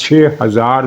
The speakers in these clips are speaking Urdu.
6000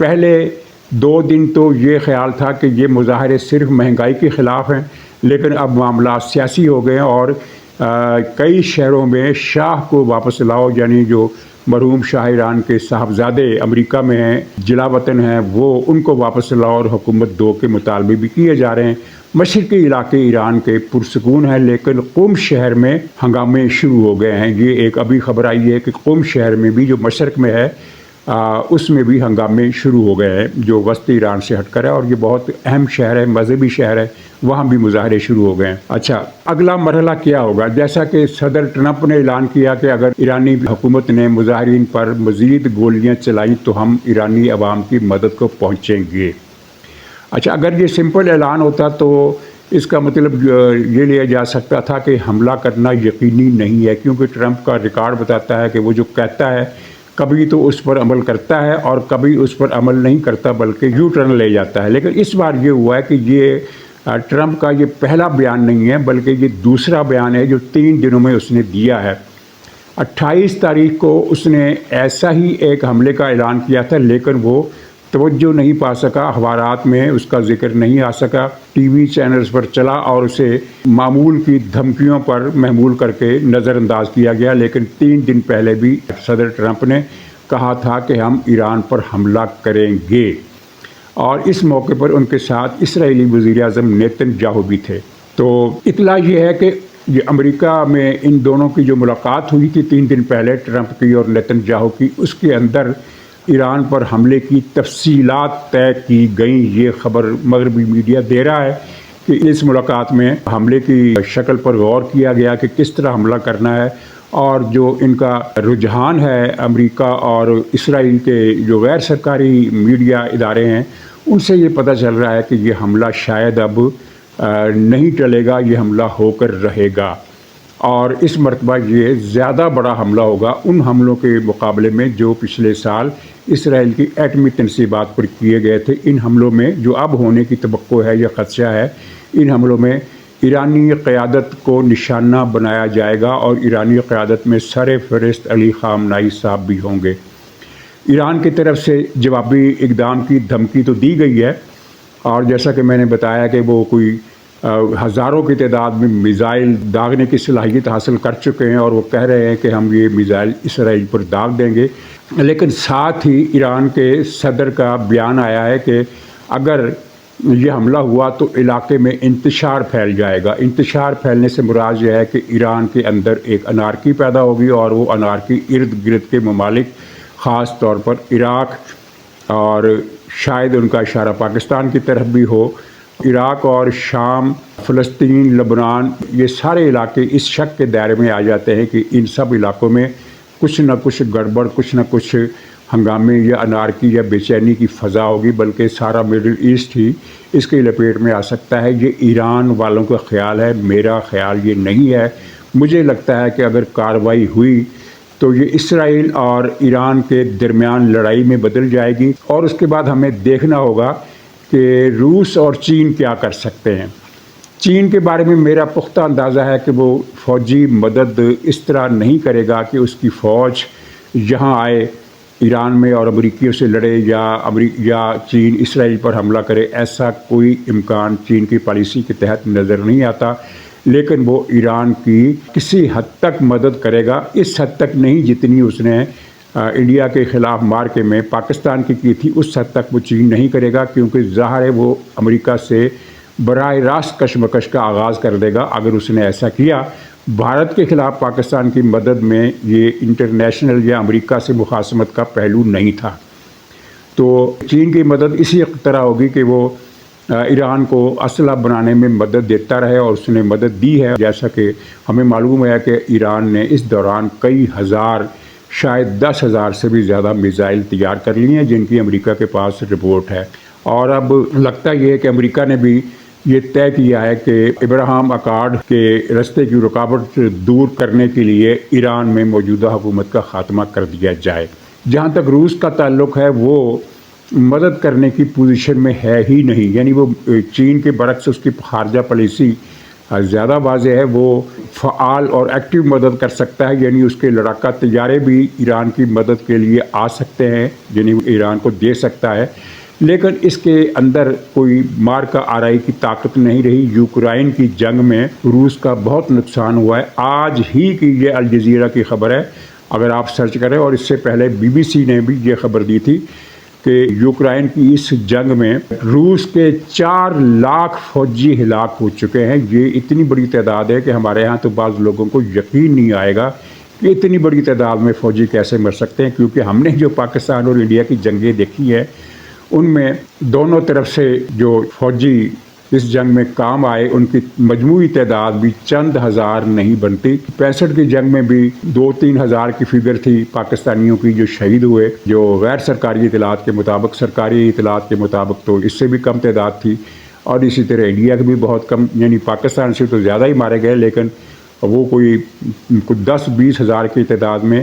پہلے 2 دن تو یہ خیال تھا کہ یہ مظاہرے صرف مہنگائی کے خلاف ہیں، لیکن اب معاملات سیاسی ہو گئے ہیں اور کئی شہروں میں شاہ کو واپس لاؤ، یعنی جو مرحوم شاہ ایران کے صاحبزادے امریکہ میں ہیں، جلا وطن ہیں، وہ ان کو واپس لاؤ اور حکومت دو کے مطالبے بھی کیے جا رہے ہیں۔ مشرقی علاقے ایران کے پرسکون ہیں، لیکن قم شہر میں ہنگامے شروع ہو گئے ہیں۔ یہ ایک ابھی خبر آئی ہے کہ قم شہر میں بھی، جو مشرق میں ہے، اس میں بھی ہنگامے شروع ہو گئے ہیں، جو وسطی ایران سے ہٹ کر ہے، اور یہ بہت اہم شہر ہے، مذہبی شہر ہے، وہاں بھی مظاہرے شروع ہو گئے ہیں۔ اچھا، اگلا مرحلہ کیا ہوگا؟ جیسا کہ صدر ٹرمپ نے اعلان کیا کہ اگر ایرانی حکومت نے مظاہرین پر مزید گولیاں چلائیں تو ہم ایرانی عوام کی مدد کو پہنچیں گے۔ اچھا، اگر یہ سمپل اعلان ہوتا تو اس کا مطلب یہ لیا جا سکتا تھا کہ حملہ کرنا یقینی نہیں ہے، کیونکہ ٹرمپ کا ریکارڈ بتاتا ہے کہ وہ جو کہتا ہے کبھی تو اس پر عمل کرتا ہے اور کبھی اس پر عمل نہیں کرتا، بلکہ یو ٹرن لے جاتا ہے۔ لیکن اس بار یہ ہوا ہے کہ یہ ٹرمپ کا یہ پہلا بیان نہیں ہے، بلکہ یہ دوسرا بیان ہے جو 3 دنوں میں اس نے دیا ہے۔ 28 تاریخ کو اس نے ایسا ہی ایک حملے کا اعلان کیا تھا، لیکن وہ توجہ نہیں پا سکا، اخبارات میں اس کا ذکر نہیں آ سکا، ٹی وی چینلز پر چلا اور اسے معمول کی دھمکیوں پر محمول کر کے نظر انداز کیا گیا۔ لیکن 3 دن پہلے بھی صدر ٹرمپ نے کہا تھا کہ ہم ایران پر حملہ کریں گے، اور اس موقع پر ان کے ساتھ اسرائیلی وزیر اعظم نیتن یاہو بھی تھے۔ تو اطلاع یہ ہے کہ یہ امریکہ میں ان دونوں کی جو ملاقات ہوئی تھی 3 دن پہلے، ٹرمپ کی اور نیتن یاہو کی، اس کے اندر ایران پر حملے کی تفصیلات طے کی گئیں۔ یہ خبر مغربی میڈیا دے رہا ہے کہ اس ملاقات میں حملے کی شکل پر غور کیا گیا کہ کس طرح حملہ کرنا ہے، اور جو ان کا رجحان ہے امریکہ اور اسرائیل کے جو غیر سرکاری میڈیا ادارے ہیں، ان سے یہ پتہ چل رہا ہے کہ یہ حملہ شاید اب نہیں ٹلے گا، یہ حملہ ہو کر رہے گا، اور اس مرتبہ یہ زیادہ بڑا حملہ ہوگا ان حملوں کے مقابلے میں جو پچھلے سال اسرائیل کی ایٹمی تنصیبات پر کیے گئے تھے۔ ان حملوں میں جو اب ہونے کی توقع ہے یا خدشہ ہے، ان حملوں میں ایرانی قیادت کو نشانہ بنایا جائے گا، اور ایرانی قیادت میں سر فہرست علی خامنائی صاحب بھی ہوں گے۔ ایران کی طرف سے جوابی اقدام کی دھمکی تو دی گئی ہے، اور جیسا کہ میں نے بتایا کہ وہ کوئی ہزاروں کی تعداد میں میزائل داغنے کی صلاحیت حاصل کر چکے ہیں، اور وہ کہہ رہے ہیں کہ ہم یہ میزائل اسرائیل پر داغ دیں گے۔ لیکن ساتھ ہی ایران کے صدر کا بیان آیا ہے کہ اگر یہ حملہ ہوا تو علاقے میں انتشار پھیل جائے گا۔ انتشار پھیلنے سے مراد یہ ہے کہ ایران کے اندر ایک انارکی پیدا ہوگی، اور وہ انارکی ارد گرد کے ممالک، خاص طور پر عراق، اور شاید ان کا اشارہ پاکستان کی طرف بھی ہو، عراق اور شام، فلسطین، لبنان، یہ سارے علاقے اس شک کے دائرے میں آ جاتے ہیں کہ ان سب علاقوں میں کچھ نہ کچھ گڑبڑ، کچھ نہ کچھ ہنگامے یا انارکی یا بے چینی کی فضا ہوگی، بلکہ سارا مڈل ایسٹ ہی اس کی لپیٹ میں آ سکتا ہے۔ یہ ایران والوں کا خیال ہے، میرا خیال یہ نہیں ہے۔ مجھے لگتا ہے کہ اگر کارروائی ہوئی تو یہ اسرائیل اور ایران کے درمیان لڑائی میں بدل جائے گی، اور اس کے بعد ہمیں دیکھنا ہوگا کہ روس اور چین کیا کر سکتے ہیں۔ چین کے بارے میں میرا پختہ اندازہ ہے کہ وہ فوجی مدد اس طرح نہیں کرے گا کہ اس کی فوج یہاں آئے ایران میں اور امریکیوں سے لڑے، یا چین اسرائیل پر حملہ کرے۔ ایسا کوئی امکان چین کی پالیسی کے تحت نظر نہیں آتا، لیکن وہ ایران کی کسی حد تک مدد کرے گا، اس حد تک نہیں جتنی اس نے انڈیا کے خلاف مارکے میں پاکستان کی تھی، اس حد تک وہ چین نہیں کرے گا، کیونکہ ظاہر ہے وہ امریکہ سے براہ راست کشمکش کا آغاز کر دے گا اگر اس نے ایسا کیا۔ بھارت کے خلاف پاکستان کی مدد میں یہ انٹرنیشنل یا امریکہ سے مخاصمت کا پہلو نہیں تھا۔ تو چین کی مدد اسی طرح ہوگی کہ وہ ایران کو اسلحہ بنانے میں مدد دیتا رہے، اور اس نے مدد دی ہے۔ جیسا کہ ہمیں معلوم ہے کہ ایران نے اس دوران کئی ہزار، شاید 10,000 سے بھی زیادہ میزائل تیار کر لی ہیں، جن کی امریکہ کے پاس رپورٹ ہے۔ اور اب لگتا یہ ہے کہ امریکہ نے بھی یہ طے کیا ہے کہ ابراہیم اکارڈ کے رستے کی رکاوٹ دور کرنے کے لیے ایران میں موجودہ حکومت کا خاتمہ کر دیا جائے۔ جہاں تک روس کا تعلق ہے، وہ مدد کرنے کی پوزیشن میں ہے ہی نہیں، یعنی وہ چین کے برعکس اس کی خارجہ پالیسی زیادہ واضح ہے، وہ فعال اور ایکٹیو مدد کر سکتا ہے، یعنی اس کے لڑاکا طیارے بھی ایران کی مدد کے لیے آ سکتے ہیں، یعنی ایران کو دے سکتا ہے، لیکن اس کے اندر کوئی مار کا آرائی کی طاقت نہیں رہی۔ یوکرائن کی جنگ میں روس کا بہت نقصان ہوا ہے۔ آج ہی کی یہ الجزیرہ کی خبر ہے، اگر آپ سرچ کریں، اور اس سے پہلے BBC نے بھی یہ خبر دی تھی کہ یوکرائن کی اس جنگ میں روس کے 4 لاکھ فوجی ہلاک ہو چکے ہیں۔ یہ اتنی بڑی تعداد ہے کہ ہمارے ہاں تو بعض لوگوں کو یقین نہیں آئے گا کہ اتنی بڑی تعداد میں فوجی کیسے مر سکتے ہیں، کیونکہ ہم نے جو پاکستان اور انڈیا کی جنگیں دیکھی ہیں ان میں دونوں طرف سے جو فوجی اس جنگ میں کام آئے ان کی مجموعی تعداد بھی چند ہزار نہیں بنتی۔ 65 کی جنگ میں بھی 2-3 ہزار کی فگر تھی پاکستانیوں کی جو شہید ہوئے، جو غیر سرکاری اطلاعات کے مطابق، سرکاری اطلاعات کے مطابق تو اس سے بھی کم تعداد تھی، اور اسی طرح انڈیا کے بھی بہت کم، یعنی پاکستان سے تو زیادہ ہی مارے گئے، لیکن وہ کوئی 10-20 ہزار کی تعداد میں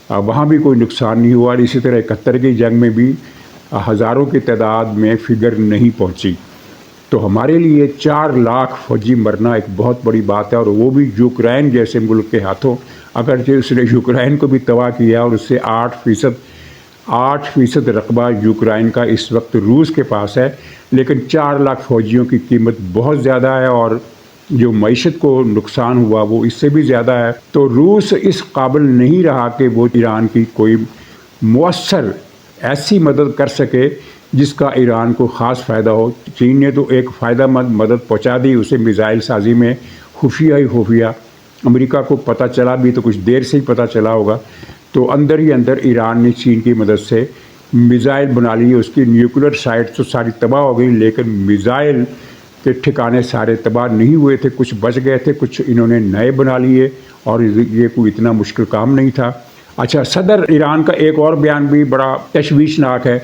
وہاں بھی کوئی نقصان نہیں ہوا، اور اسی طرح 71 کی جنگ میں بھی ہزاروں کی تعداد میں فگر نہیں پہنچی۔ تو ہمارے لیے 4 لاکھ فوجی مرنا ایک بہت بڑی بات ہے، اور وہ بھی یوکرائن جیسے ملک کے ہاتھوں، اگرچہ اس نے یوکرائن کو بھی تباہ کیا اور اس سے 8% رقبہ یوکرائن کا اس وقت روس کے پاس ہے، لیکن 4 لاکھ فوجیوں کی قیمت بہت زیادہ ہے، اور جو معیشت کو نقصان ہوا وہ اس سے بھی زیادہ ہے۔ تو روس اس قابل نہیں رہا کہ وہ ایران کی کوئی مؤثر ایسی مدد کر سکے جس کا ایران کو خاص فائدہ ہو۔ چین نے تو ایک فائدہ مند مدد پہنچا دی، اسے میزائل سازی میں خفیہ امریکہ کو پتہ چلا بھی تو کچھ دیر سے ہی پتہ چلا ہوگا، تو اندر ہی اندر ایران نے چین کی مدد سے میزائل بنا لی۔ اس کی نیوکلر سائٹ تو ساری تباہ ہو گئی، لیکن میزائل کے ٹھکانے سارے تباہ نہیں ہوئے تھے، کچھ بچ گئے تھے، کچھ انہوں نے نئے بنا لیے، اور یہ کوئی اتنا مشکل کام نہیں تھا۔ اچھا، صدر ایران کا ایک اور بیان بھی بڑا تشویشناک ہے۔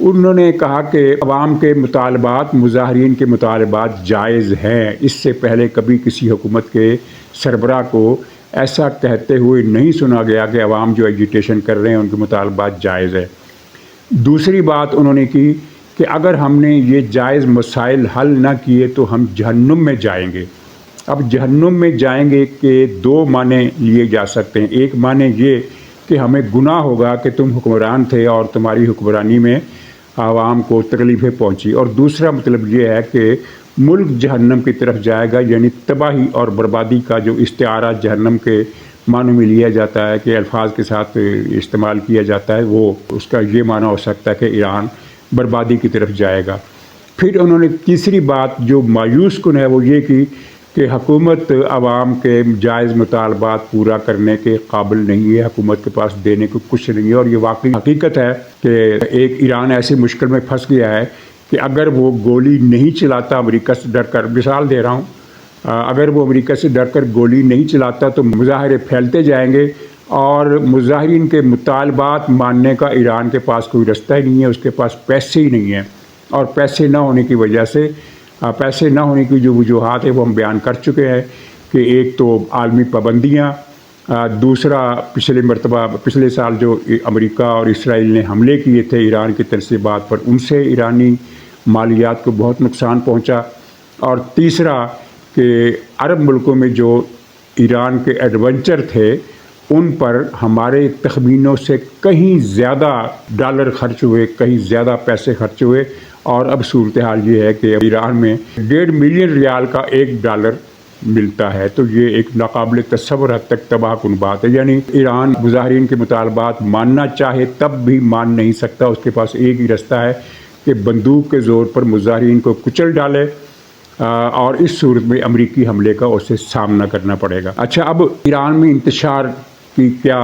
انہوں نے کہا کہ عوام کے مطالبات، مظاہرین کے مطالبات جائز ہیں۔ اس سے پہلے کبھی کسی حکومت کے سربراہ کو ایسا کہتے ہوئے نہیں سنا گیا کہ عوام جو ایجیٹیشن کر رہے ہیں ان کے مطالبات جائز ہے۔ دوسری بات انہوں نے کی کہ اگر ہم نے یہ جائز مسائل حل نہ کیے تو ہم جہنم میں جائیں گے۔ اب جہنم میں جائیں گے کے 2 معنی لیے جا سکتے ہیں۔ ایک معنی یہ کہ ہمیں گناہ ہوگا کہ تم حکمران تھے اور تمہاری حکمرانی میں عوام کو تکلیفیں پہنچی، اور دوسرا مطلب یہ ہے کہ ملک جہنم کی طرف جائے گا، یعنی تباہی اور بربادی کا جو استعارہ جہنم کے معنی میں لیا جاتا ہے کہ الفاظ کے ساتھ استعمال کیا جاتا ہے، وہ اس کا یہ معنی ہو سکتا ہے کہ ایران بربادی کی طرف جائے گا۔ پھر انہوں نے تیسری بات جو مایوس کن ہے وہ یہ کی کہ حکومت عوام کے جائز مطالبات پورا کرنے کے قابل نہیں ہے، حکومت کے پاس دینے کو کچھ نہیں ہے، اور یہ واقعی حقیقت ہے کہ ایک ایران ایسی مشکل میں پھنس گیا ہے کہ اگر وہ گولی نہیں چلاتا امریکہ سے ڈر کر، مثال دے رہا ہوں، اگر وہ امریکہ سے ڈر کر گولی نہیں چلاتا تو مظاہرے پھیلتے جائیں گے، اور مظاہرین کے مطالبات ماننے کا ایران کے پاس کوئی رستہ ہی نہیں ہے، اس کے پاس پیسے ہی نہیں ہیں، اور پیسے نہ ہونے کی وجہ سے، پیسے نہ ہونے کی جو وجوہات ہیں وہ ہم بیان کر چکے ہیں کہ ایک تو عالمی پابندیاں، دوسرا پچھلے سال جو امریکہ اور اسرائیل نے حملے کیے تھے ایران کی تنصیبات پر، ان سے ایرانی مالیات کو بہت نقصان پہنچا، اور تیسرا کہ عرب ملکوں میں جو ایران کے ایڈونچر تھے ان پر ہمارے تخمینوں سے کہیں زیادہ ڈالر خرچ ہوئے، کہیں زیادہ پیسے خرچ ہوئے، اور اب صورتحال یہ ہے کہ ایران میں 1.5 ملین ریال کا $1 ملتا ہے، تو یہ ایک ناقابل تصور حد تک تباہ کن بات ہے۔ یعنی ایران مظاہرین کے مطالبات ماننا چاہے تب بھی مان نہیں سکتا، اس کے پاس ایک ہی رستہ ہے کہ بندوق کے زور پر مظاہرین کو کچل ڈالے، اور اس صورت میں امریکی حملے کا اسے سامنا کرنا پڑے گا۔ اچھا، اب ایران میں انتشار کی کیا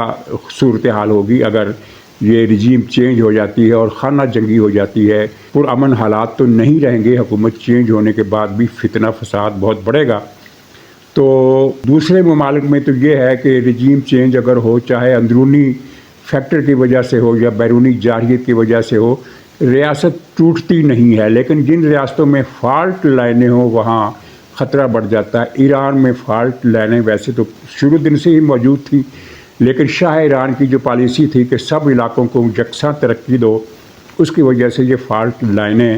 صورتحال ہوگی اگر یہ رجیم چینج ہو جاتی ہے اور خانہ جنگی ہو جاتی ہے؟ پرامن حالات تو نہیں رہیں گے، حکومت چینج ہونے کے بعد بھی فتنہ فساد بہت بڑھے گا۔ تو دوسرے ممالک میں تو یہ ہے کہ رجیم چینج اگر ہو، چاہے اندرونی فیکٹر کی وجہ سے ہو یا بیرونی جارحیت کی وجہ سے ہو، ریاست ٹوٹتی نہیں ہے، لیکن جن ریاستوں میں فالٹ لائنیں ہوں وہاں خطرہ بڑھ جاتا ہے۔ ایران میں فالٹ لائنیں ویسے تو شروع دن سے ہی موجود تھی، لیکن شاہ ایران کی جو پالیسی تھی کہ سب علاقوں کو یکساں ترقی دو، اس کی وجہ سے یہ فالٹ لائنیں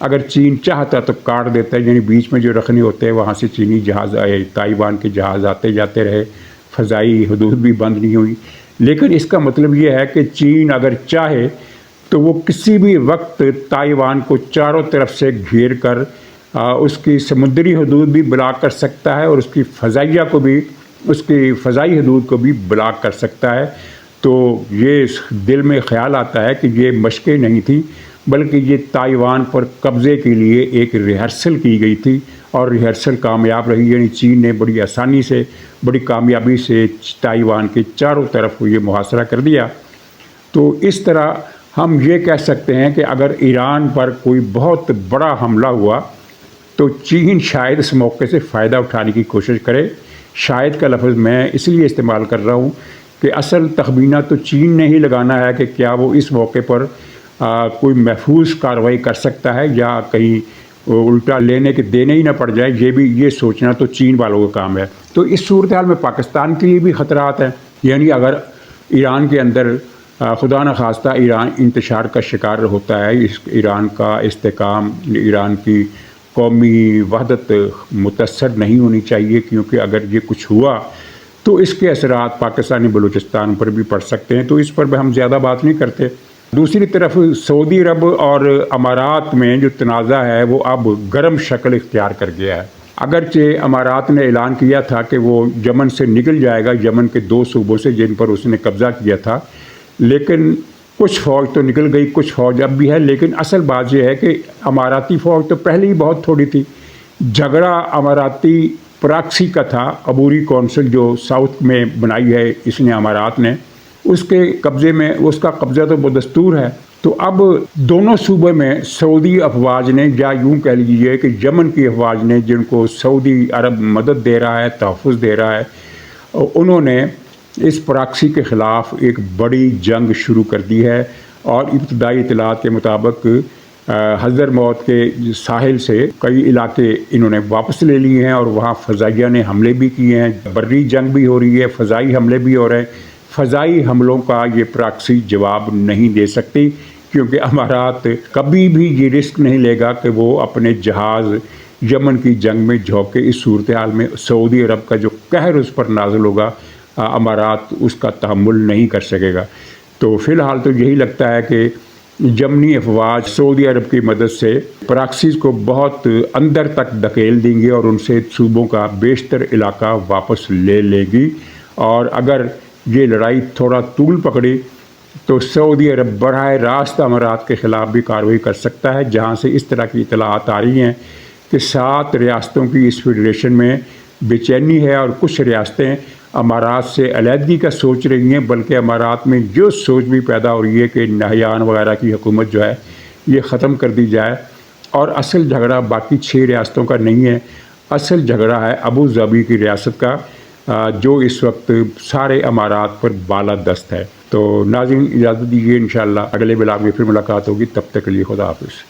اگر چین چاہتا تو کاٹ دیتا ہے، یعنی بیچ میں جو رکھنے ہوتے ہیں وہاں سے چینی جہاز آئے، تائیوان کے جہاز آتے جاتے رہے، فضائی حدود بھی بند نہیں ہوئی۔ لیکن اس کا مطلب یہ ہے کہ چین اگر چاہے تو وہ کسی بھی وقت تائیوان کو چاروں طرف سے گھیر کر اس کی سمندری حدود بھی بلاک کر سکتا ہے اور اس کی فضائی حدود کو بھی بلاک کر سکتا ہے۔ تو یہ دل میں خیال آتا ہے کہ یہ مشقیں نہیں تھیں بلکہ یہ تائیوان پر قبضے کے لیے ایک ریہرسل کی گئی تھی، اور ریہرسل کامیاب رہی، یعنی چین نے بڑی آسانی سے، بڑی کامیابی سے تائیوان کے چاروں طرف یہ محاصرہ کر دیا۔ تو اس طرح ہم یہ کہہ سکتے ہیں کہ اگر ایران پر کوئی بہت بڑا حملہ ہوا تو چین شاید اس موقع سے فائدہ اٹھانے کی کوشش کرے۔ شاید کا لفظ میں اس لیے استعمال کر رہا ہوں کہ اصل تخمینہ تو چین نے ہی لگانا ہے کہ کیا وہ اس موقع پر کوئی محفوظ کارروائی کر سکتا ہے یا کہیں الٹا لینے کے دینے ہی نہ پڑ جائے، یہ سوچنا تو چین والوں کا کام ہے۔ تو اس صورتحال میں پاکستان کے لیے بھی خطرات ہیں، یعنی اگر ایران کے اندر خدا نخواستہ ایران انتشار کا شکار ہوتا ہے، ایران کا استحکام، ایران کی قومی وحدت متاثر نہیں ہونی چاہیے، کیونکہ اگر یہ کچھ ہوا تو اس کے اثرات پاکستانی بلوچستان پر بھی پڑ سکتے ہیں، تو اس پر بھی ہم زیادہ بات نہیں کرتے۔ دوسری طرف سعودی عرب اور امارات میں جو تنازع ہے وہ اب گرم شکل اختیار کر گیا ہے۔ اگرچہ امارات نے اعلان کیا تھا کہ وہ یمن سے نکل جائے گا، یمن کے 2 صوبوں سے جن پر اس نے قبضہ کیا تھا، لیکن کچھ فوج تو نکل گئی، کچھ فوج اب بھی ہے۔ لیکن اصل بات یہ ہے کہ اماراتی فوج تو پہلے ہی بہت تھوڑی تھی۔ جھگڑا اماراتی پراکسی کا تھا، عبوری کونسل جو ساؤتھ میں بنائی ہے اس نے امارات نے، اس کے قبضے میں، اس کا قبضہ تو بدستور ہے۔ تو اب دونوں صوبے میں سعودی افواج نے، یا یوں کہہ لیجیے کہ یمن کی افواج نے، جن کو سعودی عرب مدد دے رہا ہے، تحفظ دے رہا ہے، انہوں نے اس پراکسی کے خلاف ایک بڑی جنگ شروع کر دی ہے، اور ابتدائی اطلاعات کے مطابق حضر موت کے ساحل سے کئی علاقے انہوں نے واپس لے لیے ہیں، اور وہاں فضائیہ نے حملے بھی کیے ہیں، بری جنگ بھی ہو رہی ہے، فضائی حملے بھی ہو رہے ہیں۔ فضائی حملوں کا یہ پراکسی جواب نہیں دے سکتی، کیونکہ امارات کبھی بھی یہ رسک نہیں لے گا کہ وہ اپنے جہاز یمن کی جنگ میں جھونکے۔ اس صورتحال میں سعودی عرب کا جو قہر اس پر نازل ہوگا، امارات اس کا تحمل نہیں کر سکے گا۔ تو فی الحال تو یہی لگتا ہے کہ یمنی افواج سعودی عرب کی مدد سے پراکسیز کو بہت اندر تک دھکیل دیں گی اور ان سے صوبوں کا بیشتر علاقہ واپس لے لے گی، اور اگر یہ لڑائی تھوڑا طول پکڑی تو سعودی عرب براہ راست امارات کے خلاف بھی کارروائی کر سکتا ہے، جہاں سے اس طرح کی اطلاعات آ رہی ہیں کہ 7 ریاستوں کی اس فیڈریشن میں بے چینی ہے، اور کچھ ریاستیں امارات سے علیحدگی کا سوچ رہی ہیں، بلکہ امارات میں جو سوچ بھی پیدا ہو رہی ہے کہ نہیان وغیرہ کی حکومت جو ہے یہ ختم کر دی جائے، اور اصل جھگڑا باقی 6 ریاستوں کا نہیں ہے، اصل جھگڑا ہے ابو ظبی کی ریاست کا، جو اس وقت سارے امارات پر بالادست ہے۔ تو ناظرین اجازت دیجیے، انشاءاللہ اگلے بلاگ میں پھر ملاقات ہوگی، تب تک کے لیے خدا حافظ۔